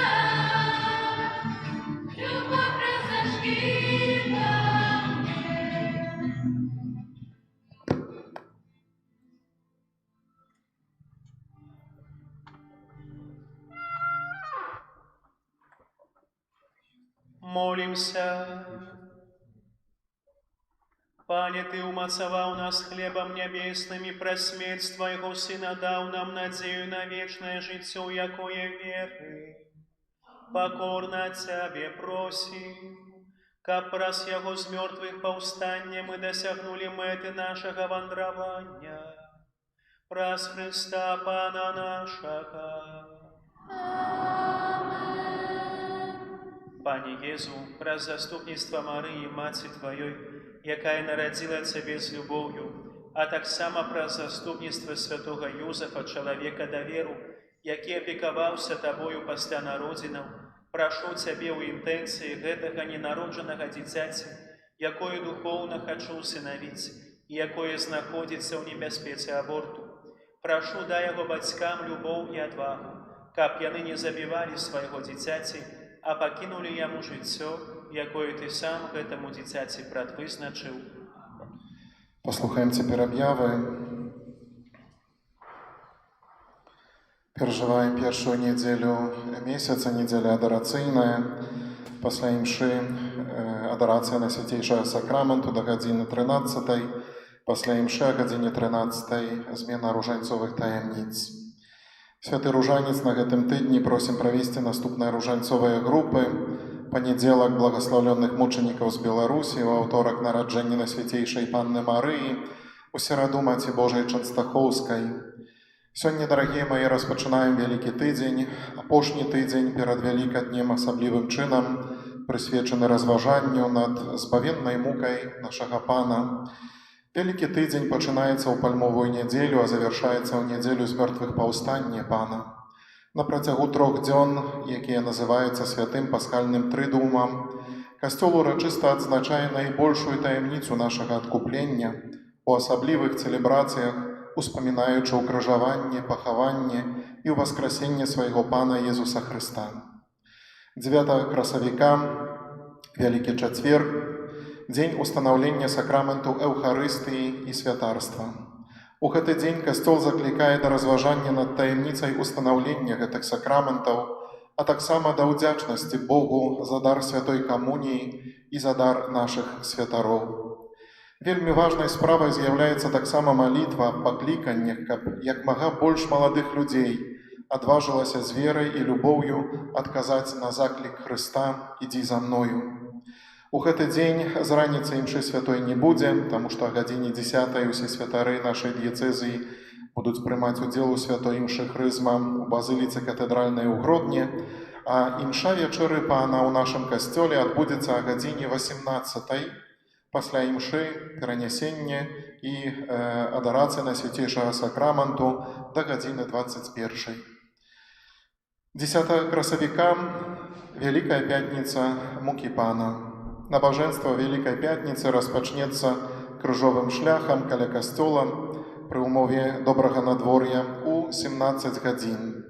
любовь разожги во мне. Молимся. Пане, Ты умацаваў нас хлебом небесным и праз смерть Твоего Сына даў нам надзею на вечное жыццё, якое веры. Покорно Тебе просим, каб праз Яго з мёртвых паўстання мы досягнули мэты нашага вандравання. Праз Христа Пана нашага. Пане Езу, праз заступніцтва Марыі, Маці Тваёй, якая нарадзіла Цябе з любоўю, а таксама праз заступніцтва святога Юзафа, чалавека даверу, які апекаваўся Табою пасля народзінаў, прашу Цябе ў інтэнцыі гэтага ненароджанага дзіцяці, якое духоўна хачу усынавіць і якое знаходзіцца ў небяспецы аборту. Прашу, дай яго бацькам любоў і адвагу, каб яны не забівалі свайго дзіцяці, а пакінулі яму жыццё, якое Ты сам гэтаму дзіцяці прадвызначыў. Послухаем цяпер аб'явы. Перажываем першую нядзелю месяца, нядзеля адарацыйная. Пасля імшы адарацыя на свяцейшага сакраменту да гадзіны 13. Пасля імшы а гадзіне 13 змена ружанцовых таямніц. Святы ружанец на гэтым тыдні просім правесці наступныя ружанцовыя групы. Панядзелак благаслаўлёных мучанікаў з Беларусі, у аўторак нараджэння Найсвяцейшай Панны Марыі, у сераду Маці Божай Чэнстахоўскай. Сёння, дарагія мае, распачынаем вялікі тыдзень, апошні тыдзень перад вялікаднем асаблівым чынам, прысвечаны разважанню над збавеннай мукай нашага Пана. Вялікі тыдзень пачынаецца ў пальмовую нядзелю, а завяршаецца ў нядзелю з мёртвых паўстання Пана. На працягу 3 дзён, якія называюцца святым пасхальным трыдумам, касцёл урачыста адзначае найбольшую таямніцу нашага адкуплення у асаблівых цэлебрацыях, успамінаючы ўкрыжаванне, пахаванне і ўваскрасенне свайго Пана Езуса Хрыста. 9 красавіка, Вялікі чацвер, дзень устанаўлення сакраменту Эўхарыстыі і святарства. У гэты дзень касцёл заклікае да разважання над таямніцай устанаўлення гэтых сакраментаў, а таксама да ўдзячнасці Богу за дар святой камуніі і за дар нашых святароў. Вельмі важнай справай з'яўляецца таксама малітва, пакліканне, каб як мага больш маладых людзей адважылася з верай і любоўю адказаць на заклік Хрыста «Ідзі за мною». У гэты дзень з раніцы імшы святой не будзе, таму што о гадзіне 10 усе святары нашай дыяцэзіі будуць прымаць удзел у святой імшы хрызма у базыліцы катэдральнай у Гродні, а імша вечэры Пана ў нашым касцёле адбудзецца о гадзіне 18, пасля імшы перанясення і адарацыя на свяцейшага сакраменту да гадзіны 21. 10 красавіка, Вялікая пятніца мукі Пана. Набажэнства Вялікай пятніцы распачнецца крыжовым шляхам каля касцёла пры ўмове добрага надвор'я ў 17 гадзін.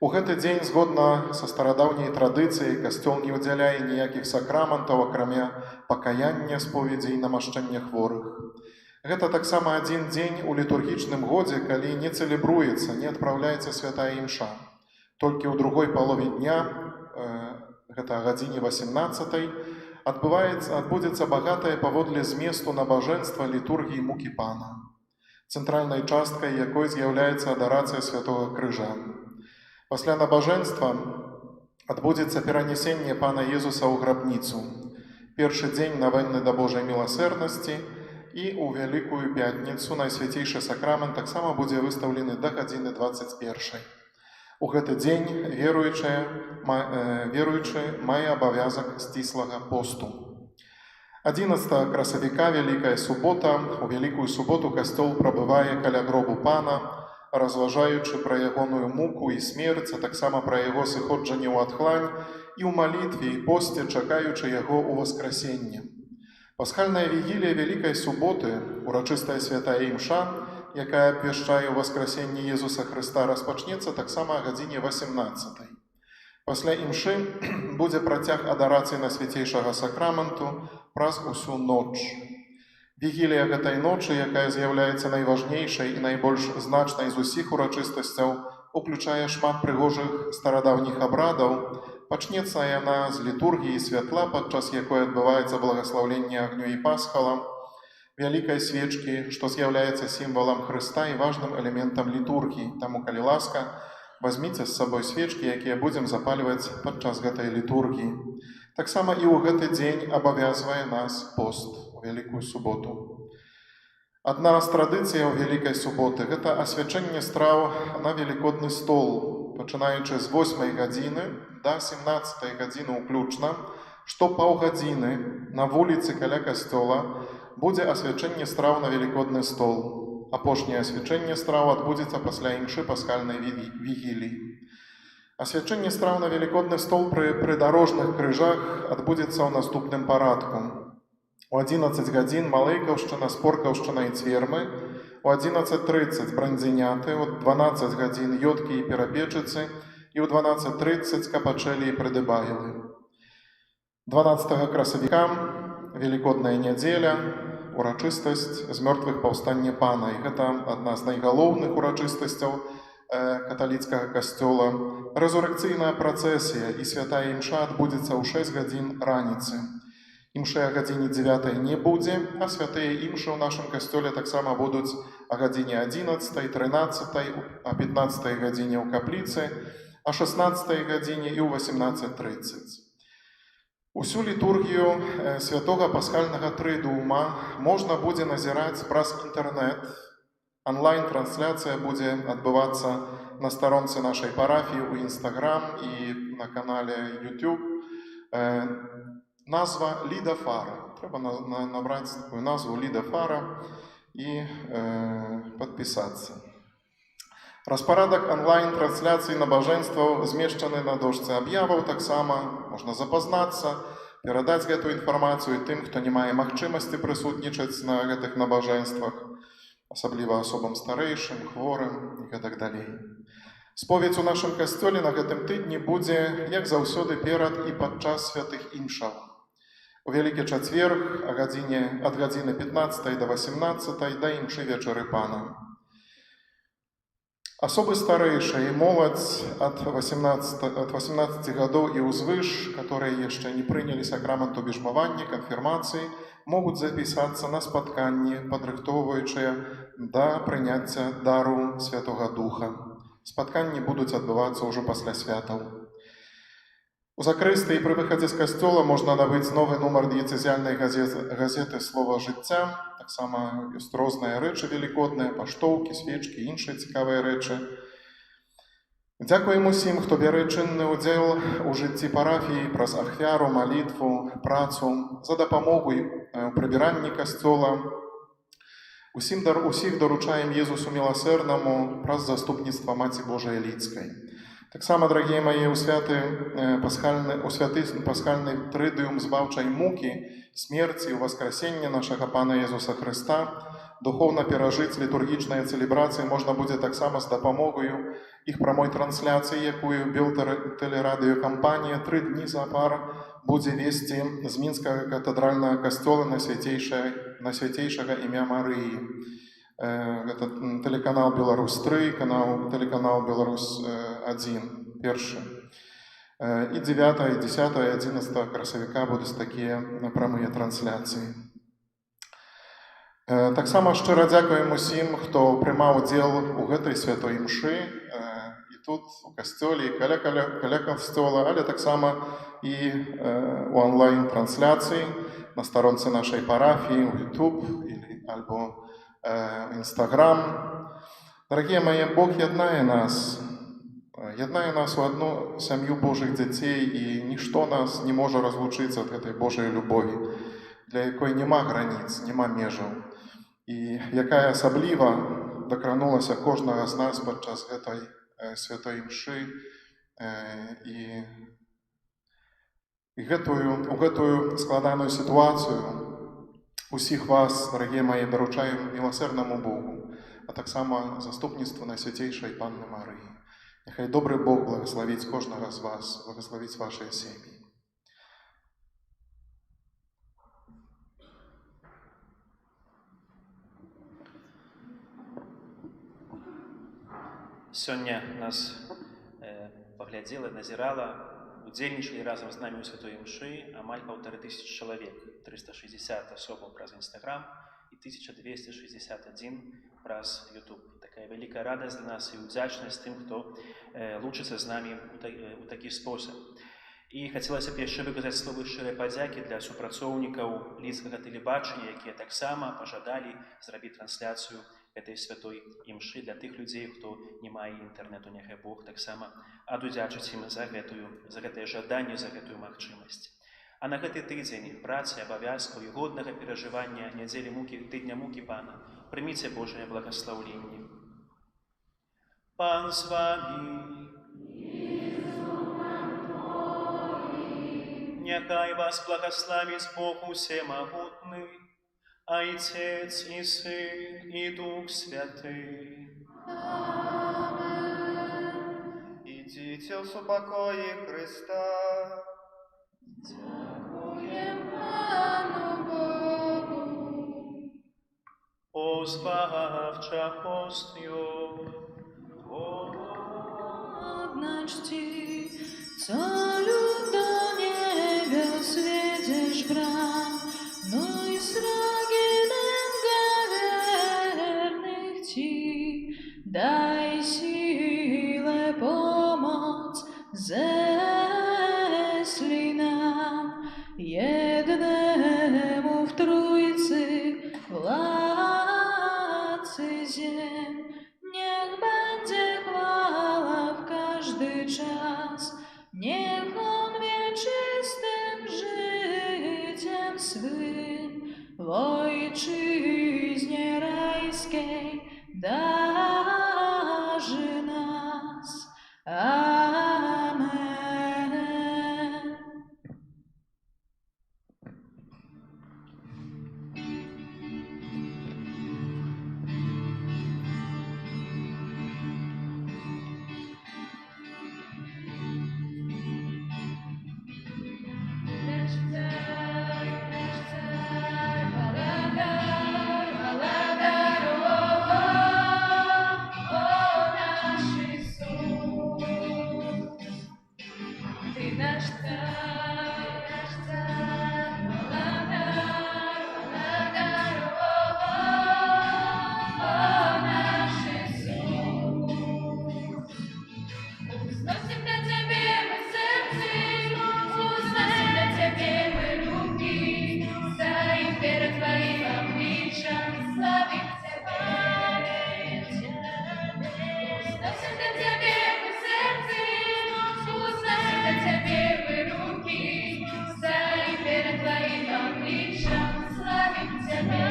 У гэты дзень, згодна са старадаўняй традыцыяй, касцёл не ўдзяляе ніякіх сакраментаў, акрамя пакаяння, споведзі і намашчання хворых. Гэта таксама адзін дзень у літургічным годзе, калі не цэлебруецца, не адпраўляецца святая імша. Толькі ў другой палове дня, гэта о гадзіне 18, адбудзецца багатае паводле зместу набажэнства літургіі мукі Пана, цэнтральнай часткай якой з'яўляецца адарацыя святога крыжа. Пасля набажэнства адбудзецца перанясенне Пана Езуса ў грабніцу, першы дзень навенны да Божай міласэрнасці, і ў Вялікую пятніцу Найсвяцейшы сакрамент таксама будзе выстаўлены да гадзіны 21. У гэты дзень веруючы мае абавязак сціслага посту. 11 красавіка, Вялікая субота. У Вялікую суботу касцёл прабывае каля гробу Пана, разважаючы пра ягоную муку і смерць, а таксама пра яго сыходжанне ў адхлань і ў малітве і посце, чакаючы яго ў васкрасенне. Пасхальная вігілія Вялікай суботы, урачыстая святая імша, якая абвяшчае ўваскрасенне Езуса Хрыста, распачнецца таксама о гадзіне 18. Пасля імшы будзе працяг адарацыі на свяцейшага сакраменту праз усю ноч. Вігілія гэтай ночы, якая з'яўляецца найважнейшай і найбольш значнай з усіх урачыстасцяў, уключае шмат прыгожых старадаўніх абрадаў. Пачнецца яна з літургіі святла, падчас якой адбываецца благаслаўленне агню і пасхала. вялікай свечкі, што з'яўляецца сімвалам Хрыста і важным элементам літургіі. Таму, калі ласка, вазьміце з сабой свечкі, якія будзем запальваць падчас гэтай літургіі. Таксама і ў гэты дзень абавязвае нас пост у Вялікую суботу. Адна з традыцыяў Вялікай суботы – гэта асвячэнне страў на велікодны стол, пачынаючы з 8 гадзіны да 17 гадзіны ўключна, што паўгадзіны на вуліцы каля касцёла будзе асвячэнне страў на велікодны стол. Апошняе асвячэнне страў адбудзецца пасля імшы паскальнай вігіліі. Асвячэнне страў на велікодны стол пры прыдарожных крыжах адбудзецца ў наступным парадку. У 11 гадзін малэйкаўшчына, споркаўшчына і цвермы, у 11:30 бранзіняты, у 12 гадзін ёдкі і перапечыцы і ў 12:30 капачэлі і прыдыбайлы. 12 красавіка, велікодная нядзеля, урачыстасць з мёртвых паўстання Пана. І гэта адна з найгалоўных урачыстасцяў каталіцкага касцёла. Рэзурекцыйная працэсія і святая імша адбудзецца ў 6 гадзін раніцы. Імшы о гадзіне 9 не будзе, а святыя імшы ў нашым касцёле таксама будуць о гадзіне 11, 13, о 15 гадзіне ў капліцы, о 16 гадзіне і ў 18:30. Усю літургію святога пасхальнага трыдума можна будзе назіраць праз інтэрнэт. Онлайн-трансляцыя будзе адбывацца на старонцы нашай парафіі ў Instagram і на канале YouTube. Назва Ліда Фара. Трэба набраць такую назву Ліда Фара і падпісацца. Распарадак онлайн-трансляцыі набажэнстваў змешчаны на дошцы аб'яваў. Таксама можна запазнацца, перадаць гэтую інфармацыю тым, хто не мае магчымасці прысутнічаць на гэтых набажэнствах, асабліва асобам старэйшым, хворым і гэтак далей. Споведь у нашым касцёле на гэтым тыдні будзе, як заўсёды, перад і падчас святых імшаў. У Вялікі чацверг ад гадзіны 15 до 18 да імшы вечары Пана. Асобы старэйшыя і моладзь ад 18 гадоў і ўзвыш, которые яшчэ не прынялі сакраменту біжмавання, канфірмацыі, могуць запісацца на спатканні, падрыхтоўваючыя да прыняцця дару Святога Духа. Спатканні будуць адбывацца ўжо пасля святаў. У закрысты і пры выхадзе з касцёла можна набыць новы нумар дыяцэзіяльнай газеты «Слова жыцця». Таксама ёсць розныя рэчы велікодныя, паштоўкі, свечкі і іншыя цікавыя рэчы. Дзякуем усім, хто бярэ чынны ўдзел у жыцці парафіі праз ахвяру, малітву, працу, за дапамогу ў прыбіранні касцёла. Усіх даручаем Езусу Міласэрнаму праз заступніцтва Маці Божай Лідскай. Таксама, дарагія мае, у святы пасхальны трыдыум збаўчай мукі, смерці і ўваскрасення нашага Пана Езуса Хрыста духоўна перажыць літургічныя цэлебрацыі можна будзе таксама з дапамогаю іх прамой трансляцыі, якую Белтэлерадыёкампанія 3 дні запар будзе весці з мінскага катэдральнага касцёла на свяцейшага імя Марыі. Гэта тэлеканал «Беларусь-3», тэлеканал «Беларусь-1», першы. І 9, 10, 11 красавіка будуць такія прамыя трансляцыі. Таксама шчыра дзякуем усім, хто прымаў удзел у гэтай святой імшы, і тут, у касцёле, і каля касцёла, але таксама і у онлайн-трансляцыі на старонцы нашай парафіі, у YouTube альбо Instagram. Дарагія мае, Бог яднае нас у адну сям'ю Божых дзяцей, і нішто нас не можа разлучыць ад гэтай Божай любові, для якой няма граніц, няма межаў, і якая асабліва дакранулася кожнага з нас падчас гэтай святой імшы. І у гэтую складаную сітуацыю усіх вас, дарагія мае, даручаем міласэрнаму Богу, а таксама заступніцтву Найсвяцейшай Панны Марыі. Няхай добры Бог благословіць кожнага з вас, благословіць вашыя сем'і. Сёння нас паглядзела, назірала, удзельнічалі разам з намі ў святой імшы амаль 1500 чалавек, 360 асобаў праз Instagram і и 1261 раз YouTube. Такая великая радость для нас и удячность тем, кто лучится з нами у такі спосіб. І хацелася б яшчэ выказаць словы шчырай падзякі для супрацоўнікаў лідскага тэлебачання, якія таксама пажадалі зрабіць трансляцыю гэтай святой імшы для тых людзей, хто не мае інтэрнэту, няхай Бог таксама адудзячыць ім за гэтае жаданне, за гэтую магчымасць. А на гэты тыдзень працы, абавязкаў і годнага перажывання нядзелі мукі, тыдня мукі Пана, прыміце Божае благаслаўленне. Пан з вамі. Няхай вас благословит Бог Всемогутный, Отец и Сын и Дух Святый. Идите в упокое Христа. Дякуєм Пану Богу. Озбавча постью, Однажды царю до небес ведешь брам, но и с рогиным верных ти дай силы помочь, если нам еднему в Троице владцы зем. Niech będzie chwała w każdy czas, niech On wieczystym życiem swym w Ojczyźnie rajskiej darzy nas. Amen. Узносим для Тебе мы сердце, узносим для Тебе мы руки, стоим перед Твоим обличьем, славим Тебя. Узносим для Тебе мы сердце, узносим для Тебе мы руки, стоим перед Твоим обличьем, славим Тебя.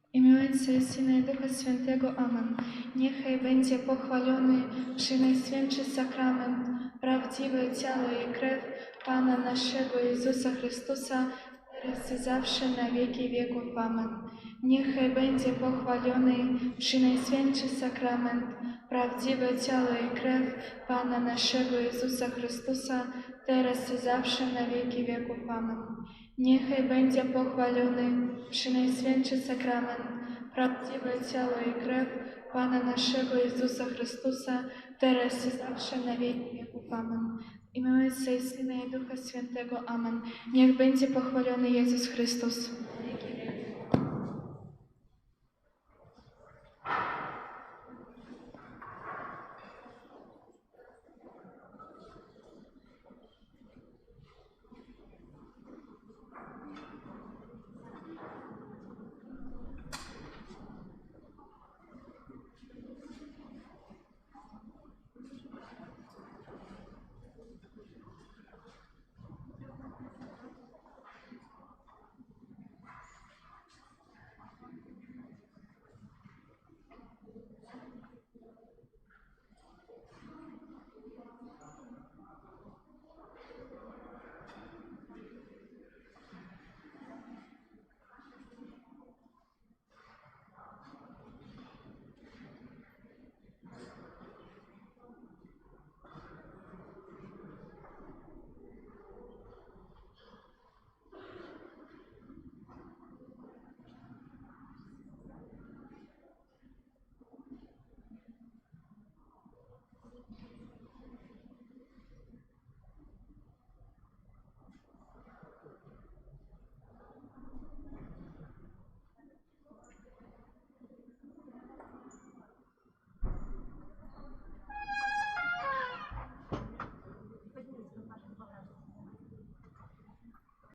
W imię Ojca i Syna i Ducha Świętego. Amen. Niechaj będzie pochwalony przynajświętszy sakrament, prawdziwe ciało i krew Pana naszego Jezusa Chrystusa, teraz i zawsze na wieki wieków. Amen. Niechaj będzie pochwalony przynajświętszy sakrament, prawdziwe ciało i krew Pana naszego Jezusa Chrystusa, teraz i zawsze na wieki wieków. Amen. Niechaj będzie pochwalony przynajświętszy sakrament, prawdziwe ciało i krew Pana naszego Jezusa Chrystusa, teraz i zawsze na wieki wieków. Amen. W imię Ojca i Syna i Ducha Świętego. Amen. Niech będzie pochwalony Jezus Chrystus.